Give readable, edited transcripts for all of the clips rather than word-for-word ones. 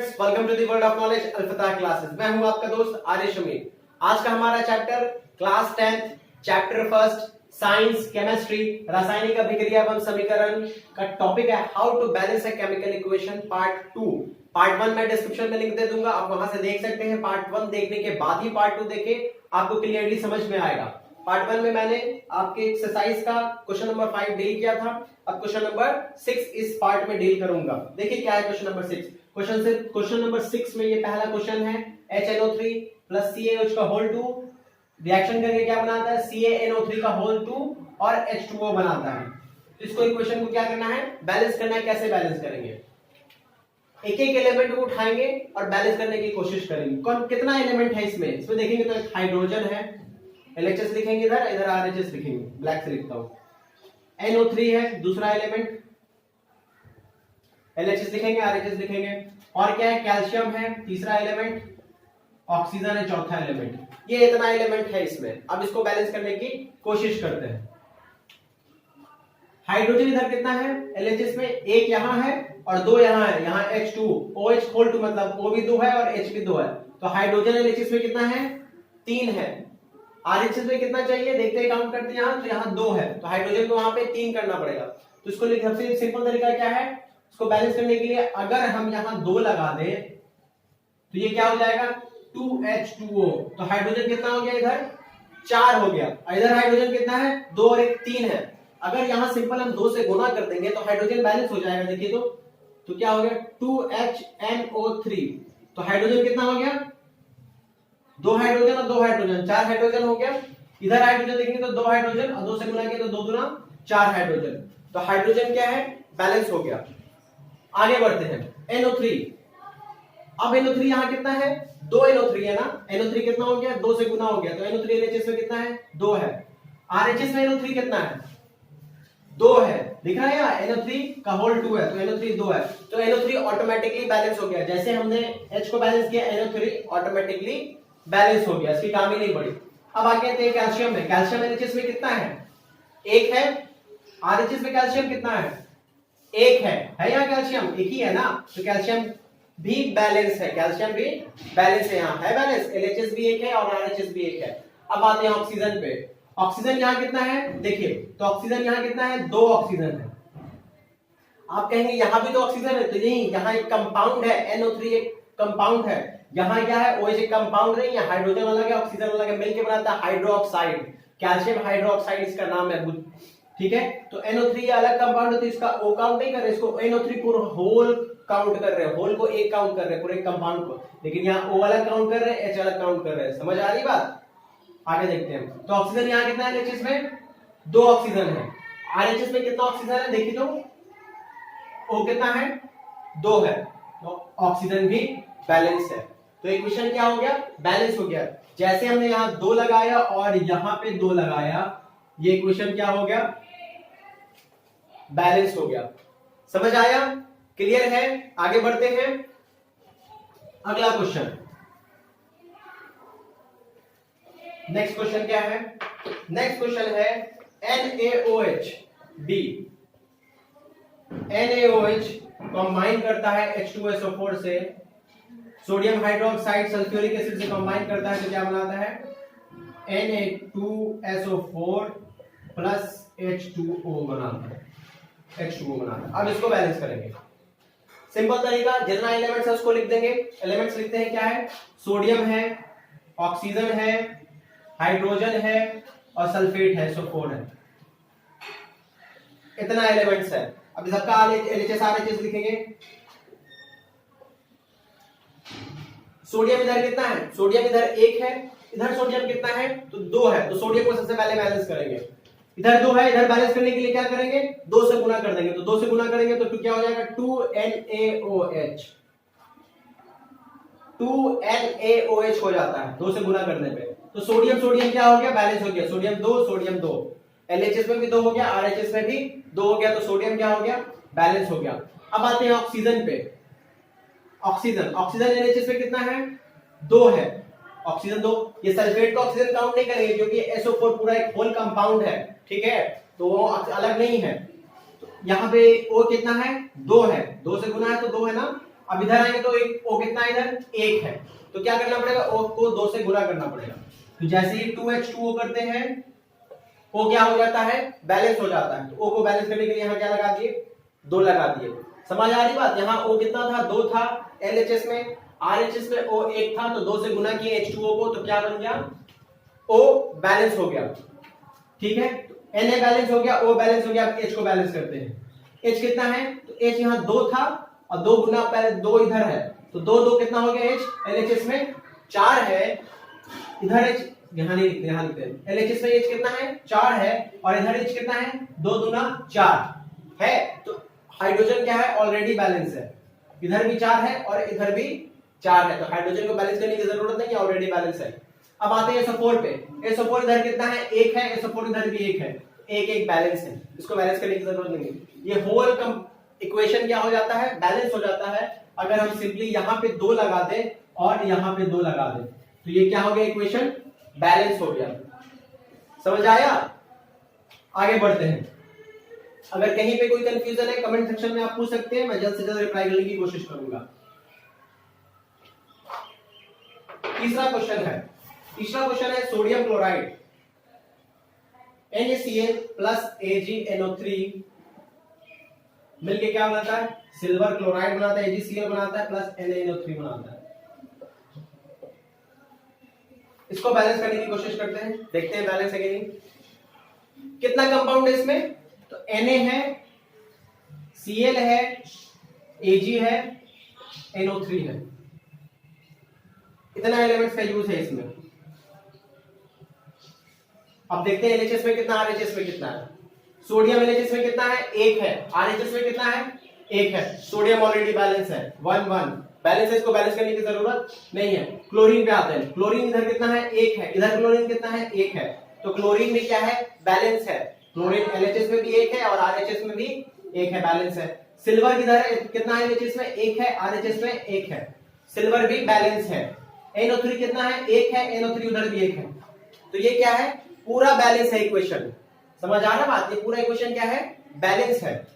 Welcome to the world of knowledge Alfatah classes. मैं हूं आपका दोस्त आरिश अमीर। आज का हमारा chapter class 10th chapter first science chemistry रासायनिक अभिक्रिया एवं समीकरण का टॉपिक है how to balance a chemical equation part 2। Part 1 मैं डिस्क्रिप्शन में लिंक दे दूंगा, आप वहां से देख सकते हैं। पार्ट 1 देखने के बाद ही पार्ट 2 देखें, आपको क्लियरली समझ में आएगा। पार्ट 1 में मैंने आपके एक्सरसाइज का क्वेश्चन नंबर 5 डील किया था, अब क्वेश्चन नंबर 6 इस पार्ट में डील करूंगा। देखिए क्या है क्वेश्चन नंबर 6। क्वेश्चन नंबर 6 में ये पहला क्वेश्चन है HNO3 प्लस CaOH का होल 2 रिएक्शन करके क्या बनाता है CaNO3 का होल 2 और H2O बनाता है। तो इसको इक्वेशन को क्या करना है, बैलेंस करना है। कैसे बैलेंस करेंगे, एक एक एलिमेंट को उठाएंगे और बैलेंस करने की कोशिश करेंगे। कौन कितना एलिमेंट है इसमें देखेंगे तो एक हाइड्रोजन है, LHS लिखेंगे, इधर RHS लिखेंगे, ब्लैक से लिखता हूं। NO3 है दूसरा एलिमेंट, LHS लिखेंगे, RHS लिखेंगे। और क्या है, कैल्शियम है तीसरा एलिमेंट, ऑक्सीजन है चौथा एलिमेंट। ये इतना एलिमेंट है इसमें। अब इसको बैलेंस करने की कोशिश करते हैं। हाइड्रोजन इधर कितना है, LHS में एक यहां है और दो यहां है, यहां H2 OH होल 2 मतलब O भी 2 है और H भी 2 है। तो हाइड्रोजन LHS में कितना है, 3 है। RHS में कितना चाहिए देखते हैं, काउंट करते हैं। यहां तो यहां 2 है, तो हाइड्रोजन को वहां पे 3 करना पड़ेगा। तो इसको सबसे सिंपल तरीका क्या है, इसको बैलेंस करने के लिए अगर हम यहां 2 लगा दें तो ये क्या हो जाएगा 2H2O। तो हाइड्रोजन कितना हो गया, इधर 4 हो गया, इधर हाइड्रोजन कितना है 2 और 1 3 है। अगर यहां सिंपल हम 2 से गुना कर देंगे तो हाइड्रोजन बैलेंस हो जाएगा। देखिए तो क्या हो गया 2HNO3। तो हाइड्रोजन कितना हो गया, 2 हाइड्रोजन और 2 हाइड्रोजन, 4 हाइड्रोजन हो गया। इधर हाइड्रोजन देखेंगे तो 2 हाइड्रोजन और 2 से गुना किया तो 2 दूना 4 हाइड्रोजन। तो हाइड्रोजन क्या है, बैलेंस हो गया। आगे बढ़ते हैं NO3। अब NO3 यहां कितना है, 2 NO3 है ना। NO3 कितना हो गया, 2 से गुना हो गया। तो NO3 LHS में कितना है, 2 है। RHS में NO3 कितना है, 2 है। दिख रहा है यहाँ NO3 का होल 2 है, तो NO3 2 है। तो NO3 ऑटोमेटिकली बैलेंस हो गया। जैसे हमने H को बैलेंस किया, NO3 ऑटोमेटिकली बैलेंस हो गया, इसकी काम ही नहीं पड़ी। अब आगे आते हैं कैल्शियम में। कैल्शियम LHS में कितना है, 1 है। RHS में कैल्शियम कितना है, 1 है यहाँ कैल्शियम 1 ही है ना। तो कैल्शियम भी बैलेंस है, कैल्शियम भी बैलेंस है, यहाँ है बैलेंस। LHS भी 1 है और RHS भी 1 है। अब आते हैं ऑक्सीजन पे। ऑक्सीजन यहाँ कितना है, देखिए तो ऑक्सीजन यहाँ कितना है, 2 ऑक्सीजन है। आप कहेंगे यहाँ भी तो ऑक्सीजन है, तो नहीं, यहाँ एक कंपाउंड है, NO3 एक कंपाउंड है। यहाँ क्या है, OH एक कंपाउंड नहीं है, हाइड्रोजन अलग है ऑक्सीजन अलग है, मिलकर बनाता है हाइड्रोक्साइड। कैल्शियम हाइड्रोक्साइड इसका नाम है, ठीक है। तो NO3 अलग कंपाउंड है, तो इसका O काउंट नहीं कर रहे, इसको NO3 पूरा होल काउंट कर रहे हैं, होल को एक काउंट कर रहे हैं, पूरे कंपाउंड को। लेकिन यहाँ O अलग काउंट कर रहे हैं, H अलग काउंट कर रहे हैं। समझ आ रही बात, आगे देखते हैं। तो ऑक्सीजन यहाँ कितना है, LHS में 2 ऑक्सीजन है। RHS में कितना ऑक्सीजन है, देखिए तो O कितना है, 2 है। तो ऑक्सीजन भी बैलेंस है। तो इक्वेशन क्या हो गया, बैलेंस हो गया। जैसे हमने यहाँ 2 लगाया और यहाँ पे 2 लगाया, ये इक्वेशन क्या हो गया, बैलेंस हो गया। समझ आया, क्लियर है। आगे बढ़ते हैं, अगला क्वेश्चन। नेक्स्ट क्वेश्चन क्या है, नेक्स्ट क्वेश्चन है NaOH B। NaOH कंबाइन करता है H2SO4 से, सोडियम हाइड्रोक्साइड सल्फ्यूरिक एसिड से कंबाइन करता है, तो क्या बनाता है Na2SO4 प्लस H2O बनाता है, H2O बनाता है। अब इसको बैलेंस करेंगे। सिंपल तरीका, जितना एलिमेंट्स है उसको लिख देंगे। एलिमेंट्स लिखते हैं, क्या है, सोडियम है, ऑक्सीजन है, हाइड्रोजन है और सल्फेट है, SO4 है। इतना एलिमेंट्स है। अब सबका LHS RHS लिखेंगे। सोडियम इधर कितना है, सोडियम इधर 1 है, इधर सोडियम कितना है, तो 2 है। तो सोडियम को सबसे पहले बैलेंस करेंगे। इधर 2 है, इधर बैलेंस करने के लिए क्या करेंगे, 2 से गुना कर देंगे। तो 2 से गुना करेंगे तो क्या हो जाएगा 2NaOH। 2NaOH हो जाता है 2 से गुना करने पे। तो सोडियम सोडियम क्या हो गया, बैलेंस हो गया। सोडियम 2 सोडियम 2, LHS में भी 2 हो गया, RHS में भी 2 हो गया। तो सोडियम क्या हो गया, बैलेंस हो गया। अब आते हैं ऑक्सीजन पे। ऑक्सीजन LHS में कितना है, 2 है। ऑक्सीजन 2, ये सल्फेट का ऑक्सीजन काउंट नहीं करेंगे क्योंकि SO4 पूरा एक होल कंपाउंड है, ठीक है, तो वो अलग नहीं है। यहाँ पे O कितना है, 2 है, 2 से गुना है तो 2 है ना। अब इधर आएंगे तो एक O कितना है इधर 1 है, तो क्या करना पड़ेगा O को 2 से गुना करना पड़ेगा। तो जैसे ही 2H2O करते हैं O क्या हो जाता है बैलेंस हो जाता है, तो O को बैलेंस करने के लिए यहाँ क्या लगा दिए 2 लगा दिए। समझ आ रही बात, यहाँ O कितना था 2 था LHS में, RHS में O 1 था, तो 2 से गुना किए H2O को, तो क्या बन गया O बैलेंस हो गया। ठीक है, Na बैलेंस हो गया, O बैलेंस हो गया। अब H को बैलेंस करते हैं। H कितना है, तो H यहाँ 2 था और 2 गुना पहले 2 इधर है, तो 2 2 कितना हो गया H, LHS में 4 है, इधर H यहाँ नहीं यहाँ लिखते हैं, LHS में H कितना है 4 है और इधर H कितना है 2 दूना 4 है, तो हाइड्रोजन क्या है ऑलरेडी बैलेंस है, इधर भी 4 है और इधर भी 4 है, तो हाइड्रोजन को बैलेंस करने की जरूरत नहीं है, ऑलरेडी बैलेंस है। अब आते हैं SO4 पे, SO4 इधर कितना है 1 है, SO4 इधर भी 1 है, एक बैलेंस है, इसको बैलेंस करने की जरूरत नहीं है। ये होल इक्वेशन क्या हो जाता है बैलेंस हो जाता है अगर हम सिंपली यहाँ पे 2 लगा दें और यहाँ पे 2 लगा दें, तो ये क्या हो गया इक्वेशन बैलेंस हो गया। समझ आया, आगे बढ़ते हैं। अगर कहीं पे कोई कंफ्यूजन है कमेंट सेक्शन में आप पूछ सकते हैं, मैं जल्द से जल्द रिप्लाई करने की कोशिश करूंगा। तीसरा क्वेश्चन है sodium chloride NaCl plus AgNO3 मिलके क्या बनाता है सिल्वर क्लोराइड बनाता है, AgCl बनाता है प्लस NaNO3 बनाता है। इसको बैलेंस करने की कोशिश करते हैं, देखते हैं बैलेंस है कि नहीं। कितना कंपाउंड है इसमें, तो Na है, Cl है, Ag है, NO3 है, इतना एलिमेंट्स का यूज है इसमें। अब देखते हैं LHS में कितना, RHS में कितना है। सोडियम LHS में कितना है 1 है, RHS में कितना है 1 है, सोडियम ऑलरेडी बैलेंस है 1 1 बैलेंस है, इसको बैलेंस करने की जरूरत नहीं है। क्लोरीन पे आते हैं, क्लोरीन इधर कितना है 1 है, इधर क्लोरीन कितना है 1 है, तो क्लोरीन में क्या है बैलेंस है, क्लोरीन LHS में भी 1 है और RHS में भी 1 है, बैलेंस है। सिल्वर किधर कितना है LHS में 1 है, RHS में 1 है, सिल्वर भी बैलेंस है। NO3 कितना है 1 है, NO3 उधर भी 1 है, तो ये क्या है पूरा बैलेंस है इक्वेशन। समझ आ रहा बात, ये पूरा इक्वेशन क्या है बैलेंस है।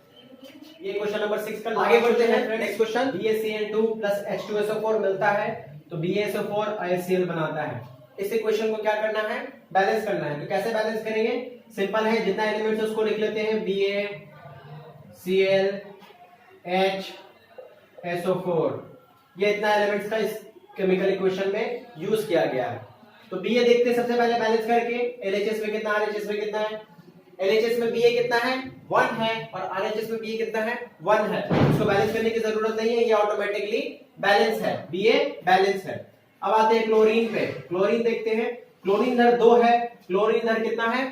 ये क्वेश्चन नंबर 6 का। आगे बढ़ते हैं next question, BaCl2 plus H2SO4 मिलता है तो BaSO4 HCl बनाता है। इस इक्वेशन को क्या करना है बैलेंस करना है, तो कैसे बैलेंस करेंगे, सिंपल है, जितना एलिमेंट्स है उसको लिख लेते हैं BaCl HSO4, ये इतना एलिमेंट्स का इस केमिकल इक्वेशन में यूज किया गया है। तो Ba देखते हैं सबसे पहले बैलेंस करके, LHS में कितना RHS में कितना है, LHS में Ba कितना है 1 है और RHS में Ba कितना है 1 है, इसको बैलेंस करने की जरूरत नहीं है, ये ऑटोमेटिकली बैलेंस है, Ba बैलेंस है। अब आते हैं क्लोरीन पे, क्लोरीन देखते हैं, क्लोरीन इधर 2 है, क्लोरीन इधर कितना है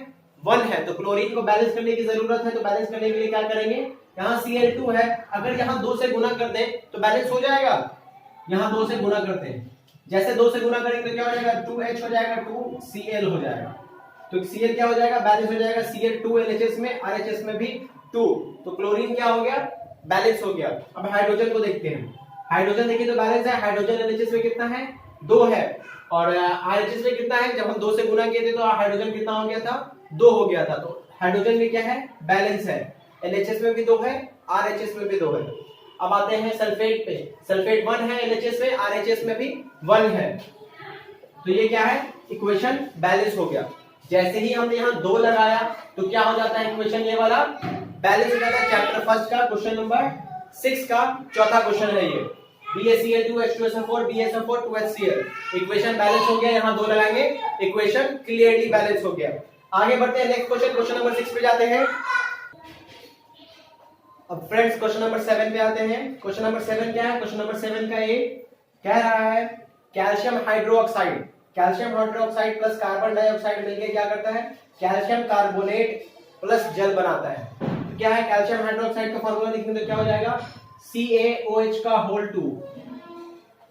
1 है, तो क्लोरीन को बैलेंस करने की जरूरत है, तो बैलेंस करने के लिए क्या करेंगे, यहाँ Cl2 है, अगर यहाँ 2 से गुना कर दें तो बैलेंस हो जाएगा, यहाँ 2 से गुना करते हैं, जैसे 2 से गुना करेंगे तो क्या हो जाएगा 2H हो जाएगा, 2Cl हो जाएगा, तो Cl क्या हो जाएगा बैलेंस हो जाएगा, Cl2 LHS में RHS में भी 2, तो क्लोरीन क्या हो गया बैलेंस हो गया। अब हाइड्रोजन को देखते हैं, हाइड्रोजन देखिए तो बैलेंस है, हाइड्रोजन LHS में कितना है 2 है और RHS में कितना है, जब हम 2 से गुना किए थे तो हाइड्रोजन कितना हो गया था 2 हो गया था, तो हाइड्रोजन में क्या है बैलेंस है, LHS में भी 2 है, RHS में भी 2 है। अब आते हैं सल्फेट पे, सल्फेट 1 है LHS में, RHS में भी 1 है, तो ये क्या है इक्वेशन बैलेंस हो गया। जैसे ही हमने यहाँ 2 लगाया तो क्या हो जाता है इक्वेशन ये वाला बैलेंस हो जाता है। चैप्टर फर्स्ट का क्वेश्चन नंबर 6 का चौथा क्वेश्चन है ये, BaCl2 H2SO4 BaSO4 2HCl, equation balance हो गया, यहाँ 2 लगाएंगे इक्वेशन क्लियरली बैलेंस हो गया। आगे बढ़ते हैं नेक्स्ट क्वेश्चन, क्वेश्चन नंबर 6 पे जाते हैं। अब फ्रेंड्स क्वेश्चन नंबर 7 पे आते हैं। क्वेश्चन नंबर 7 क्या है, क्वेश्चन नंबर 7 का ये कह रहा है calcium hydroxide, calcium hydroxide plus carbon dioxide मिलके क्या करता है कैल्शियम कार्बोनेट प्लस जल बनाता है। तो क्या है कैल्शियम हाइड्रोक्साइड का फार्मूला लिखेंगे तो क्या हो जाएगा CaOH का होल 2,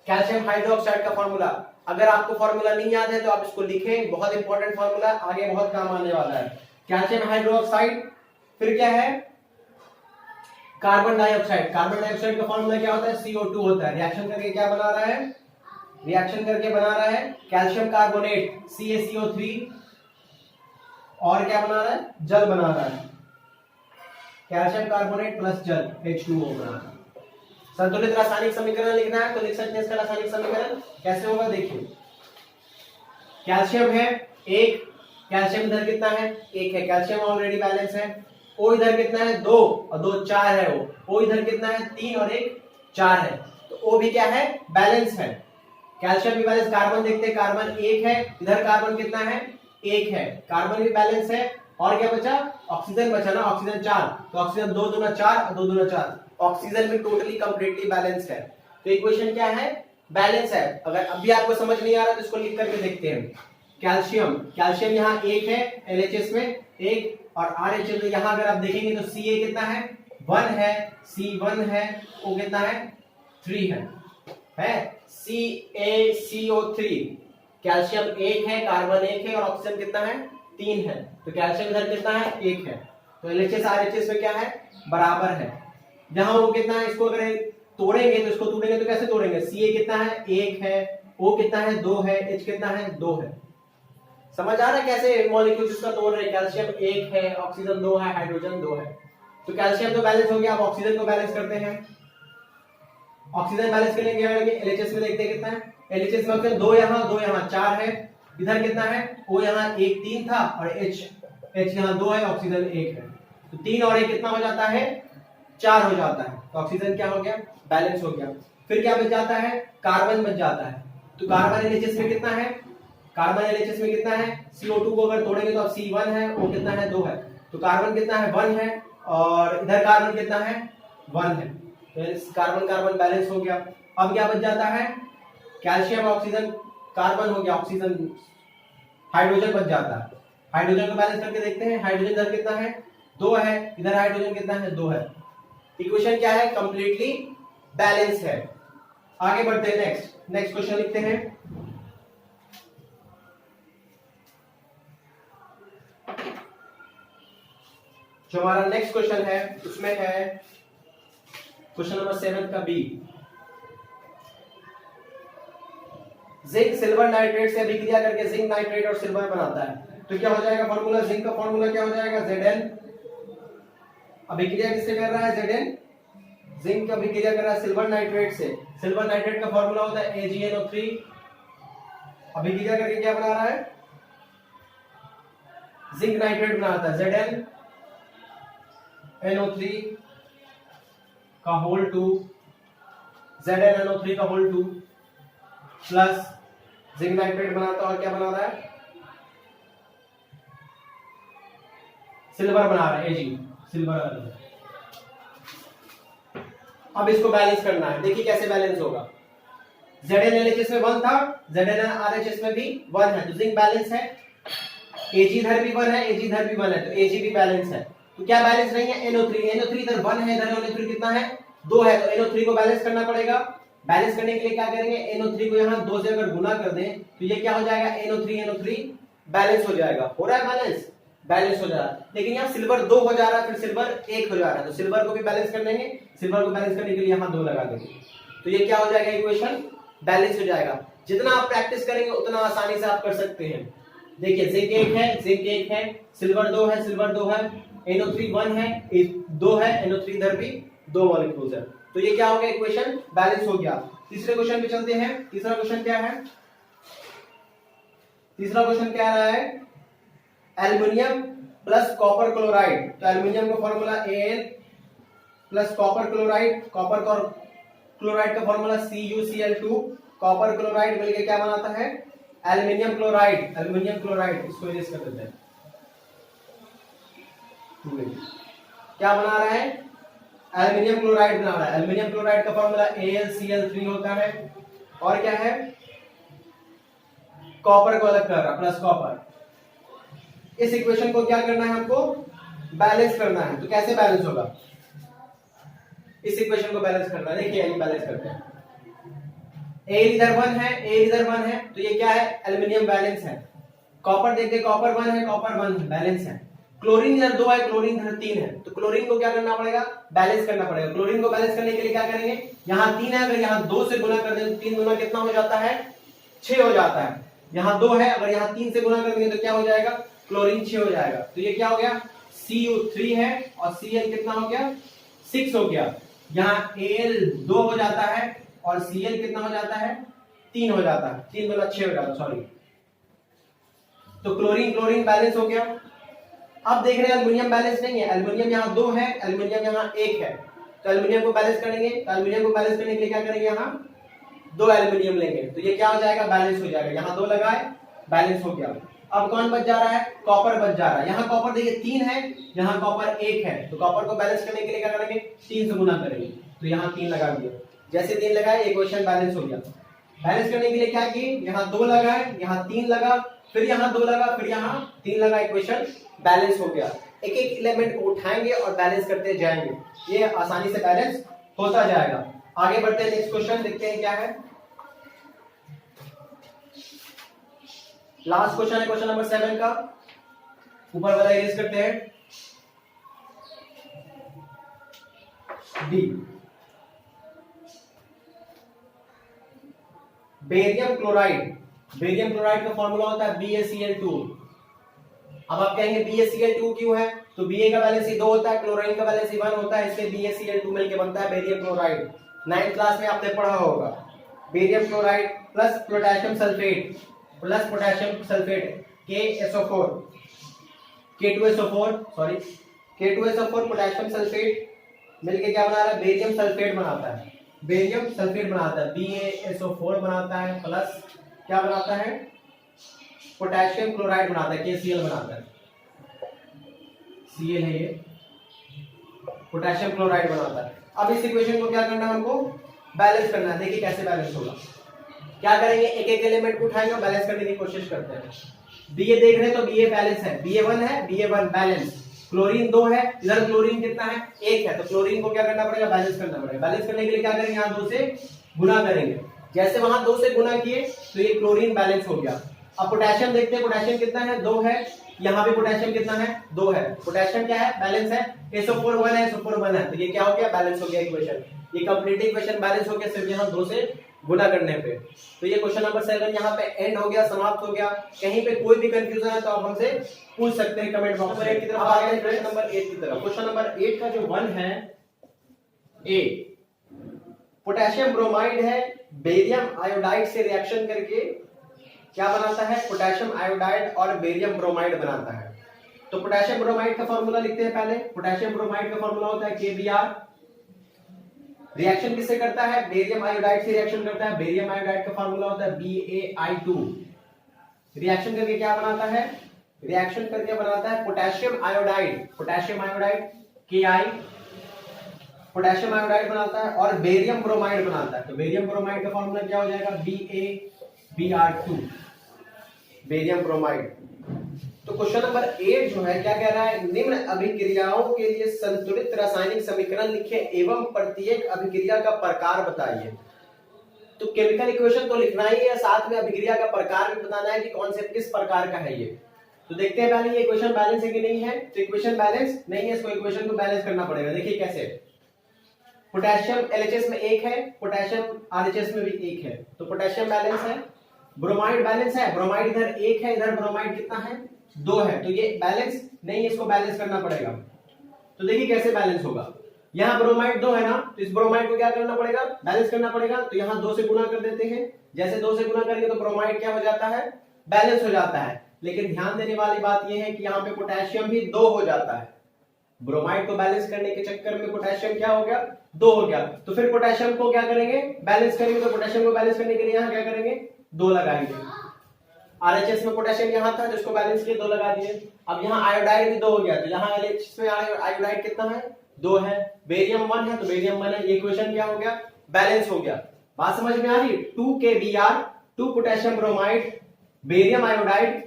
कैल्शियम हाइड्रोक्साइड का फार्मूला। अगर आपको फार्मूला नहीं याद है तो आप इसको लिखें, बहुत इंपॉर्टेंट फार्मूला, आगे बहुत काम आने वाला है। कैल्शियम हाइड्रोक्साइड, फिर क्या है कार्बन डाइऑक्साइड, कार्बन डाइऑक्साइड का फार्मूला क्या होता है CO2 होता है, रिएक्शन करके क्या बना रहा है, रिएक्शन करके बना रहा है कैल्शियम कार्बोनेट CaCO3 और क्या बना रहा है जल बना रहा है, कैल्शियम कार्बोनेट प्लस जल H2O बना रहा है। संतुलित रासायनिक समीकरण लिखना है तो लिख सकते हैं इसका रासायनिक समीकरण कैसे होगा, देखिए कैल्शियम है 1, कैल्शियम इधर कितना है 1 है, कैल्शियम ऑलरेडी बैलेंस है। ओ इधर कितना है 2 और 2 4 है, ओ इधर कितना है 3 और 1 4 है, तो ओ भी क्या है बैलेंस है। कैल्शियम भी बैलेंस, कार्बन देखते हैं, कार्बन 1 है, इधर कार्बन कितना है 1 है, कार्बन भी बैलेंस है। और क्या बचा, ऑक्सीजन बचा ना, ऑक्सीजन 4, तो ऑक्सीजन 2 दूना 4 और 2 दूना 4, ऑक्सीजन भी टोटली कंप्लीटली बैलेंस है। तो इक्वेशन क्या है, बैलेंस है। अगर अभी आपको समझ नहीं आ रहा तो इसको लिख करके देखते हैं। कैल्शियम, कैल्शियम यहाँ 1 है LHS में 1, और RHS में यहाँ अगर आप देखेंगे तो Ca कितना है 1 है, C1 है, O कितना है 3 है CaCO3। कैल्शियम 1 है, कार्बन 1 है और ऑक्सीजन कितना है 3 है, तो कैल्शियम इधर कितना है 1 है, तो LHS RHS में क्या है बराबर है। जहां वो कितना है, इसको अगर तोड़ेंगे तो इसको तोड़ेंगे तो कैसे तोड़ेंगे, Ca कितना है 1 है, O कितना है 2 है, H कितना है 2 है। समझ आ रहा है कैसे मॉलिक्यूल्स इसका तोड़ रहे हैं। कैल्शियम 1 है, ऑक्सीजन 2 है, हाइड्रोजन 2 है, तो कैल्शियम तो बैलेंस हो गया। अब ऑक्सीजन को बैलेंस करते हैं। ऑक्सीजन बैलेंस के लिए क्या करेंगे, LHS में देखते हैं कितना है, LHS में ऑक्सीजन 2 यहाँ 4 है, इधर कितना है O यहाँ 1 3 था और H यहाँ 2 है, ऑक्सीजन 1 है, तो 3 और 1 कितना हो जाता है 4 हो जाता है, तो ऑक्सीजन क्या हो गया बैलेंस हो गया। फिर क्या बच जाता है, कार्बन बच जाता है, तो कार्बन LHS में कितना है, कार्बन LHS में कितना है, CO2 को अगर तोड़ेंगे तो अब C1 है, O कितना है 2 है, तो कार्बन कितना है 1 है और इधर कार्बन कितना है 1 है, तो कार्बन कार्बन बैलेंस हो गया। अब क्या बच जाता है, कैल्शियम ऑक्सीजन कार्बन हो गया, ऑक्सीजन हाइड्रोजन बच जाता है। हाइड्रोजन को बैलेंस करके देखते हैं, हाइड्रोजन इधर कितना है 2 है, इधर हाइड्रोजन कितना है 2 है, इक्वेशन क्या है कंप्लीटली बैलेंस है। आगे बढ़ते हैं, नेक्स्ट क्वेश्चन लिखते हैं। जो हमारा नेक्स्ट क्वेश्चन है उसमें है क्वेश्चन नंबर 7 का बी। जिंक सिल्वर नाइट्रेट से अभिक्रिया करके जिंक नाइट्रेट और सिल्वर बनाता है, तो क्या हो जाएगा फॉर्मूला, जिंक का फॉर्मूला क्या हो जाएगा Zn। अभिक्रिया किससे कर रहा है Zn, जिंक का अभिक्रिया कर रहा है सिल्वर नाइट्रेट से, सिल्वर नाइट्रेट का फॉर्मूला होता है AgNO3। अभिक्रिया करके क्या बना रहा है, जिंक नाइट्रेट बनाता है ZnNO3 का होल 2, ZnNO3 का होल 2 प्लस जिंक नाइट्रेट बनाता है और क्या बना रहा है सिल्वर बना रहा है Ag सिल्वर। अब इसको बैलेंस करना है, देखिए कैसे बैलेंस होगा। Zn LHS में 1 था, Zn RHS में भी 1 है, तो जिंक बैलेंस है, Ag इधर भी 1 है, Ag इधर भी 1 है, तो Ag भी बैलेंस है। तो क्या बैलेंस नहीं है, NO3 इधर 1 है, इधर NO3 कितना है 2 है, तो NO3 को बैलेंस करना पड़ेगा। बैलेंस करने के लिए क्या करेंगे, NO3 को यहाँ 2 से अगर गुना कर दें तो ये क्या हो जाएगा NO3 बैलेंस हो जाएगा। हो रहा है बैलेंस हो जा रहा है, लेकिन यहाँ सिल्वर 2 हो जा रहा है, फिर सिल्वर 1 हो जा रहा है, तो सिल्वर को भी बैलेंस कर देंगे। सिल्वर को बैलेंस करने के लिए यहाँ 2 लगा देंगे, तो ये क्या हो जाएगा इक्वेशन बैलेंस हो जाएगा। जितना आप प्रैक्टिस करेंगे उतना आसानी से आप कर सकते हैं। देखिए जिंक 1 है, सिल्वर 2 है, NO3 1 है, 2 है, NO3 इधर भी 2 मॉलिक्यूल्स है, तो ये क्या हो गया इक्वेशन बैलेंस हो गया। तीसरे क्वेश्चन पे चलते हैं। तीसरा क्वेश्चन क्या है, तीसरा क्वेश्चन क्या रहा है, एल्युमिनियम प्लस कॉपर क्लोराइड, तो एल्युमिनियम का formula Al plus copper chloride, copper chloride का फॉर्मूला CuCl2, कॉपर क्लोराइड मिलकर क्या बनाता है एल्युमिनियम क्लोराइड। इसको इरेज कर देते हैं, क्या बना रहा है एल्युमिनियम क्लोराइड बना रहा है। एल्युमिनियम क्लोराइड का फॉर्मूला AlCl3 होता है, और क्या है कॉपर को अलग कर रहा प्लस कॉपर। इस इक्वेशन को क्या करना है हमको बैलेंस करना है, तो कैसे बैलेंस होगा, इस इक्वेशन को बैलेंस करना है। देखिए ये बैलेंस करते हैं, Al इधर 1 है, तो ये क्या है एल्युमिनियम बैलेंस है। कॉपर देखते कॉपर 1 है बैलेंस है। क्लोरीन इधर 2 है, क्लोरीन इधर 3 है, तो क्लोरीन को क्या करना पड़ेगा बैलेंस करना पड़ेगा। क्लोरीन को बैलेंस करने के लिए क्या करेंगे, यहाँ 3 है, अगर यहाँ 2 से गुना कर दें तो 3 गुना कितना हो जाता है 6 हो जाता है। यहाँ 2 है, अगर यहाँ 3 से गुना कर देंगे तो क्या हो जाएगा क्लोरीन 6 हो जाएगा। तो ये क्या हो गया Cu3 है और Cl कितना हो गया 6 हो गया। यहाँ Al 2 हो जाता है और Cl कितना हो जाता है, 3 हो जाता है, 3 दूना 6 हो जाता है, सॉरी। तो क्लोरीन क्लोरीन बैलेंस हो गया। अब देख रहे हैं एल्युमिनियम बैलेंस नहीं है, एल्युमिनियम यहाँ 2 है, एल्युमिनियम यहाँ 1 है, तो एल्युमिनियम को बैलेंस करेंगे, तो एल्युमिनियम को बैलेंस करने के लिए क्या करेंगे, यहाँ 2 एल्युमिनियम लेंगे, तो ये क्या हो जाएगा, बैलेंस हो जाएगा। यहाँ 2 लगाए, बैलेंस हो गया। अब कौन बच जा रहा है, कॉपर बच जा रहा है। यहाँ कॉपर देखिए 3 है, यहाँ कॉपर 1 है, तो कॉपर को बैलेंस करने के लिए क्या करेंगे, 3 से गुना करेंगे, तो यहाँ 3 लगा दिया। जैसे 3 लगाए, इक्वेशन बैलेंस हो गया। बैलेंस करने के लिए क्या किए, यहाँ 2 लगाए, यहाँ 3 लगा, फिर यहाँ 2 लगा, फिर यहाँ 3 लगा, इक्वेशन बैलेंस हो गया। एक एक एलिमेंट को उठाएंगे और बैलेंस करते जाएंगे, ये आसानी से बैलेंस होता जाएगा। आगे बढ़ते हैं, नेक्स्ट क्वेश्चन देखते हैं क्या है। लास्ट क्वेश्चन है क्वेश्चन नंबर 7 का, ऊपर वाला इरेज करते हैं। D, barium chloride. Barium chloride का फॉर्मूला होता है BaCl2। अब आप कहेंगे BaCl2 क्यों है, तो Ba का वैलेंस 2 होता है, क्लोरीन का वैलेंस 1 होता है, इसलिए BaCl2 मिलकर बनता है बेरियम क्लोराइड। 9th क्लास में आपने पढ़ा होगा। Barium chloride plus potassium sulphate plus potassium sulphate KSO4 K2SO4 sorry K2SO4 potassium sulphate मिलके क्या बना रहा है, बेरियम सल्फेट बनाता है, बेरियम सल्फेट बनाता है, BaSO4 बनाता है, प्लस क्या बनाता है, पोटेशियम क्लोराइड बनाता है, KCl बनाता है, Cl है ये, पोटेशियम क्लोराइड बनाता है। अब इस इक्वेशन को क्या करना है, हमको बैलेंस करना है। देखिए कैसे बैलेंस होगा, क्या करेंगे, एक एक एलिमेंट को उठाएंगे और बैलेंस करने की कोशिश करते हैं। Ba देख रहे हैं तो Ba बैलेंस है, Ba1 है, Ba1 बैलेंस, क्लोरीन 2 है, इधर क्लोरीन कितना है, 1 है, तो क्लोरीन को क्या करना पड़ेगा, बैलेंस करना पड़ेगा। बैलेंस करने के लिए क्या करेंगे, यहाँ 2 से गुना करेंगे, जैसे वहां 2 से गुना किए तो ये क्लोरीन बैलेंस हो गया। अब पोटेशियम देखते हैं, पोटेशियम कितना है, 2 है, यहाँ पे पोटेशियम कितना है, 2 है, पोटेशियम क्या है, बैलेंस है, SO4 1 है, SO4 1 है, तो ये क्या हो गया, बैलेंस हो गया इक्वेशन। ये कंप्लीट इक्वेशन बैलेंस हो गया सिर्फ यहाँ 2 से गुना करने पे। तो ये क्वेश्चन नंबर 7 यहाँ पे एंड हो गया, समाप्त हो गया। कहीं पे कोई भी कंफ्यूजन है तो आप हमसे पूछ सकते हैं कमेंट बॉक्स में। की तरफ आ गए क्वेश्चन नंबर 8 की तरफ। क्वेश्चन नंबर 8 का जो 1 है, ए पोटेशियम ब्रोमाइड है, बेरियम आयोडाइड से रिएक्शन करके क्या बनाता है, पोटेशियम आयोडाइड और बेरियम ब्रोमाइड बनाता है। तो पोटेशियम ब्रोमाइड का फॉर्मूला लिखते हैं पहले। पोटेशियम ब्रोमाइड का फॉर्मूला होता है KBr। रिएक्शन किससे करता है, बेरियम आयोडाइड से रिएक्शन करता है, बेरियम आयोडाइड का फॉर्मूला होता है BaI2। रिएक्शन करके क्या बनाता है, रिएक्शन करके बनाता है potassium iodide, potassium iodide Ki, potassium iodide बनाता है और बेरियम ब्रोमाइड बनाता है। तो बेरियम ब्रोमाइड का फॉर्मूला क्या हो जाएगा, BaBr2, बेरियम ब्रोमाइड। तो क्वेश्चन नंबर 8 जो है क्या कह रहा है, निम्न अभिक्रियाओं के लिए संतुलित रासायनिक समीकरण लिखें एवं प्रत्येक अभिक्रिया का प्रकार बताइए। तो केमिकल इक्वेशन तो लिखना ही है, साथ में अभिक्रिया का प्रकार भी बताना है कि कौन से किस प्रकार का है ये। तो देखते हैं पहले ये इक्वेशन बैलेंस है कि नहीं है। तो इक्वेशन बैलेंस नहीं है, इसको इक्वेशन को बैलेंस करना पड़ेगा। देखिए कैसे, पोटेशियम LHS में 1 है, पोटेशियम RHS में भी 1 है, तो पोटेशियम बैलेंस है। ब्रोमाइड बैलेंस है, ब्रोमाइड इधर 1 है, इधर ब्रोमाइड कितना है, 2 है, तो ये बैलेंस नहीं है, इसको बैलेंस करना पड़ेगा। तो देखिए कैसे बैलेंस होगा, यहाँ ब्रोमाइड 2 है ना, तो इस ब्रोमाइड को क्या करना पड़ेगा, बैलेंस करना पड़ेगा। तो यहाँ 2 से गुना कर देते हैं, जैसे 2 से गुना करेंगे तो ब्रोमाइड क्या हो जाता है, बैलेंस हो जाता है। लेकिन ध्यान देने वाली बात यह है कि यहाँ पे पोटेशियम भी 2 हो जाता है। ब्रोमाइड को बैलेंस करने के चक्कर में पोटेशियम क्या हो गया, 2 हो गया। तो फिर पोटेशियम को क्या करेंगे, बैलेंस करेंगे। तो पोटेशियम को बैलेंस करने के लिए यहाँ क्या करेंगे, 2 लगाएंगे। RHS में पोटेशियम यहाँ था, जिसको बैलेंस किए 2 लगा दिए। अब यहाँ आयोडाइड भी 2 हो गया, तो यहाँ LHS में आयोडाइड कितना है, 2 है। बेरियम 1 है, तो बेरियम 1 है। ये इक्वेशन क्या हो गया, बैलेंस हो गया। बात समझ में आ रही, 2KBr 2 potassium bromide, barium iodide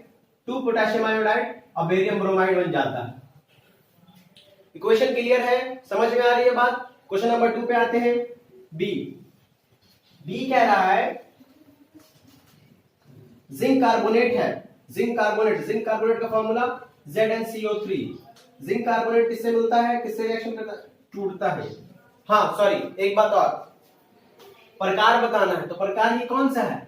2 potassium iodide और बेरियम ब्रोमाइड बन जाता है। इक्वेशन क्लियर है, समझ में आ रही है बात। क्वेश्चन नंबर 2 पे आते हैं। बी कह रहा है जिंक कार्बोनेट है, जिंक कार्बोनेट का फॉर्मूला ZnCO3। जिंक कार्बोनेट किससे मिलता है, किससे रिएक्शन करता है, टूटता है। हाँ सॉरी, एक बात और, प्रकार बताना है। तो प्रकार ये कौन सा है,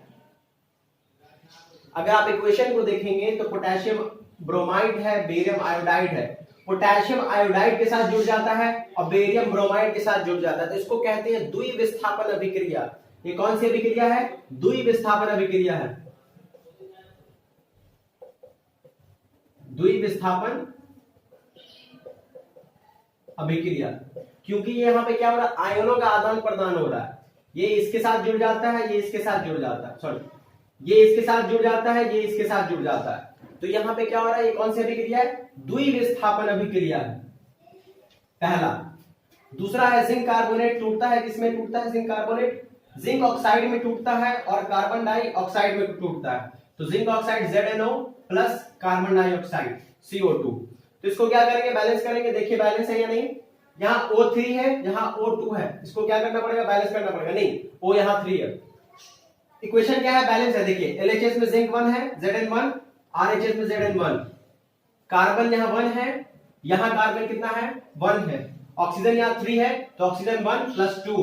अगर आप इक्वेशन को देखेंगे तो पोटेशियम ब्रोमाइड है, बेरियम आयोडाइड है, पोटेशियम आयोडाइड के साथ जुड़ जाता है और बेरियम ब्रोमाइड के साथ जुड़ जाता है, तो इसको कहते हैं द्विविस्थापन अभिक्रिया। ये कौन सी अभिक्रिया है? द्विविस्थापन अभिक्रिया है, द्विविस्थापन अभिक्रिया। क्योंकि यहाँ पे क्या हो रहा है, आयनों का आदान प्रदान हो रहा है, ये इसके साथ जुड़ जाता है, ये इसके साथ जुड़ जाता है, सॉरी ये इसके साथ जुड़ जाता है, ये इसके साथ जुड़ जाता है, तो यहाँ पे क्या हो रहा है, ये कौन सी अभिक्रिया है? द्विविस्थापन अभिक्रिया है, पहला। दूसरा है जिंक कार्बोनेट टूटता है, किसमें टूटता है? जिंक कार्बोनेट जिंक ऑक्साइड में टूटता है और कार्बन डाइऑक्साइड में टूटता है, तो zinc oxide ZnO plus carbon dioxide CO2। तो इसको क्या करेंगे? बैलेंस करेंगे। देखिए बैलेंस है या नहीं, यहाँ O3 है, यहाँ O2 है, इसको क्या करना पड़ेगा? बैलेंस करना पड़ेगा। नहीं, O यहाँ 3 है, इक्वेशन क्या है? बैलेंस है। देखिए LHS में जिंक 1 है, Zn1, RHS में Zn1, कार्बन यहाँ 1 है, यहाँ कार्बन कितना है? 1 है, ऑक्सीजन यहाँ 3 है, तो ऑक्सीजन 1 + 2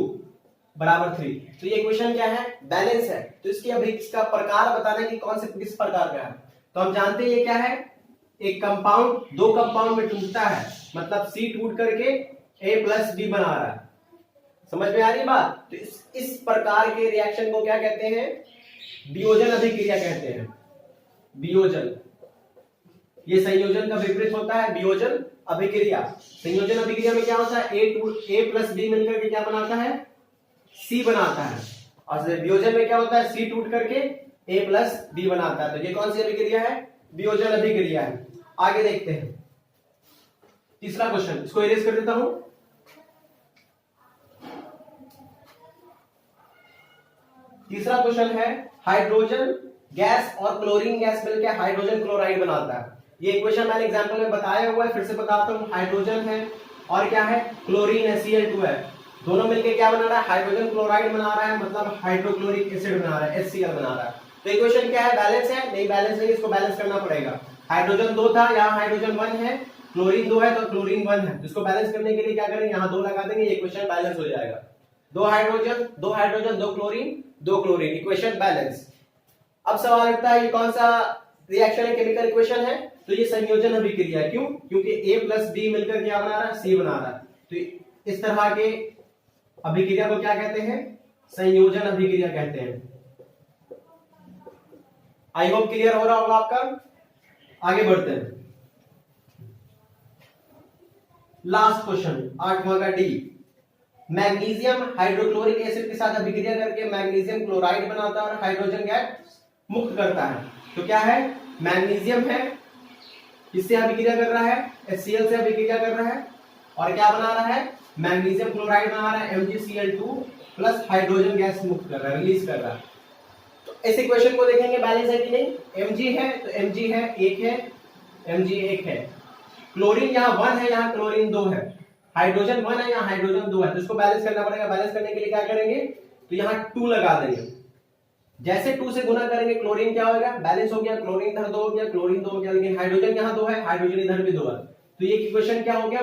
= 3। तो ये इक्वेशन क्या है? बैलेंस है। तो इसकी अभी इसका प्रकार बताना कि कौन से किस प्रकार का है, तो हम जानते हैं ये क्या है, एक कंपाउंड दो कंपाउंड में टूटता है, मतलब C टूट करके A + B बना रहा है। समझ में आ रही बात? तो इस प्रकार के रिएक्शन को क्या कहते हैं? वियोजन अभिक्रिया कहते हैं। वियोजन, ये संयोजन का विपरीत होता है वियोजन अभिक्रिया। संयोजन अभिक्रिया में क्या होता है? A + B मिलकर के क्या बनाता है? C बनाता है, और वियोजन में क्या होता है? C टूट करके A + B बनाता है। तो ये कौन सी अभिक्रिया है? वियोजन अभिक्रिया है। आगे देखते हैं तीसरा क्वेश्चन, इसको इरेज कर देता हूं। तीसरा क्वेश्चन है, हाइड्रोजन गैस और क्लोरीन गैस मिलकर हाइड्रोजन क्लोराइड बनाता है। ये इक्वेशन मैंने एग्जांपल में बताया हुआ है, फिर से बताता हूं। हाइड्रोजन है और क्या है? क्लोरीन है, Cl2 है, दोनों मिलकर क्या बना रहा है? हाइड्रोजन क्लोराइड बना रहा है, मतलब हाइड्रोक्लोरिक एसिड बना रहा है, HCl बना रहा है। तो इक्वेशन क्या है? बैलेंस है? नहीं बैलेंस नहीं, इसको बैलेंस करना पड़ेगा। हाइड्रोजन 2 था, यहाँ हाइड्रोजन 1 है, क्लोरीन 2 है, तो क्लोरीन 1 है। इसको बैलेंस करने के लिए क्या करेंगे? यहाँ 2 लगा देंगे, ये इक्वेशन बैलेंस हो जाएगा। 2 hydrogen 2 chlorine 2 chlorine, equation balance. अब सवाल उठता है ये कौन सा रिएक्शन है? केमिकल इक्वेशन है, तो ये संयोजन अभिक्रिया है। क्यों? क्योंकि A + B मिलकर क्या बना रहा है? C बना रहा है। तो इस तरह के अभिक्रिया को क्या कहते हैं? संयोजन अभिक्रिया कहते हैं। आई होप क्लियर हो रहा होगा आपका। आगे बढ़ते हैं, लास्ट क्वेश्चन 8वां का D। मैग्नीशियम हाइड्रोक्लोरिक एसिड के साथ अभिक्रिया करके मैग्नीशियम क्लोराइड बनाता है और हाइड्रोजन गैस मुक्त करता है। तो क्या है? मैग्नीशियम है, इससे अभिक्रिया कर रहा है, HCl से अभिक्रिया कर रहा है, और क्या बना रहा है? मैग्नीशियम क्लोराइड बना रहा है, MgCl2 प्लस हाइड्रोजन गैस मुक्त कर रहा है, रिलीज कर रहा है। तो इस इक्वेशन को देखेंगे बैलेंस है कि नहीं। Mg है तो Mg है 1 है, Mg 1 है, क्लोरीन यहाँ 1 है, यहाँ क्लोरीन 2 है, हाइड्रोजन 1 है, यहाँ हाइड्रोजन 2 है, तो इसको बैलेंस करना पड़ेगा। बैलेंस करने के लिए क्या करेंगे? तो यहाँ 2 लगा देंगे, जैसे 2 से गुना करेंगे क्लोरीन क्या होगा? बैलेंस हो गया, क्लोरीन इधर 2 हो गया, क्लोरीन 2 हो गया, लेकिन हाइड्रोजन यहाँ 2 है, हाइड्रोजन इधर भी 2 है, तो ये इक्वेशन क्या हो गया?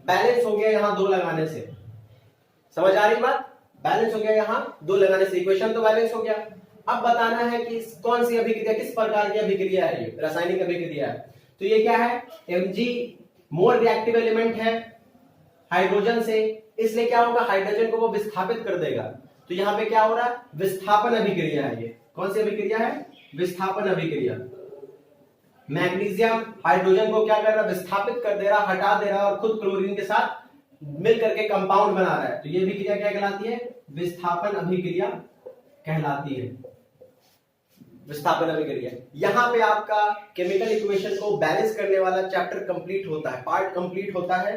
बैलेंस हो गया यहाँ 2 लगाने से। समझ आ रही बात? बैलेंस हो गया यहाँ 2 लगाने से, इक्वेशन तो बैलेंस हो गया। अब बताना है कि कौन सी अभिक्रिया, किस प्रकार की अभिक्रिया है, ये रासायनिक अभिक्रिया है। तो ये क्या है? Mg मोर रिएक्टिव एलिमेंट है हाइड्रोजन से, इसलिए क्या होगा? हाइड्रोजन को वो विस्थापित कर देगा। तो यहाँ पे क्या हो रहा है? विस्थापन अभिक्रिया है। ये कौन सी अभिक्रिया है? विस्थापन अभिक्रिया। मैग्नीशियम हाइड्रोजन को क्या कर रहा है? विस्थापित कर दे रहा, हटा दे रहा, और खुद क्लोरीन के साथ मिल करके कंपाउंड बना रहा है। तो ये अभिक्रिया क्या कहलाती है? विस्थापन अभिक्रिया कहलाती है। विस्थापन अभिक्रिया। यहाँ पे आपका केमिकल इक्वेशन को बैलेंस करने वाला चैप्टर कंप्लीट होता है, पार्ट कंप्लीट होता है।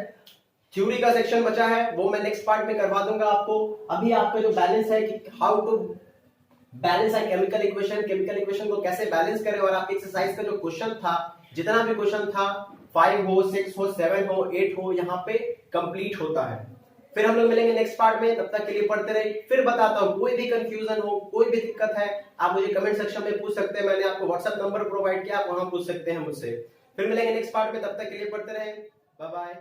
थ्योरी का सेक्शन बचा है, वो मैं नेक्स्ट पार्ट में करवा दूंगा आपको। अभी आपका जो बैलेंस है कि हाउ टू बैलेंस है केमिकल इक्वेशन को कैसे बैलेंस करें, और आपके एक्सरसाइज का जो क्वेश्चन था, जितना भी क्वेश्चन था, 5 हो, 6 हो, 7 हो, 8 हो, यहाँ पे कंप्लीट होता है। फिर हम लोग मिलेंगे नेक्स्ट पार्ट में, तब तक के लिए पढ़ते रहिए। फिर बताता हूँ, कोई भी कंफ्यूजन हो, कोई भी दिक्कत है, आप मुझे कमेंट सेक्शन में पूछ सकते हैं। मैंने आपको व्हाट्सएप नंबर प्रोवाइड किया, आप वहां पूछ सकते हैं मुझसे। फिर मिलेंगे नेक्स्ट पार्ट में, तब तक के लिए पढ़ते रहें। Bye bye.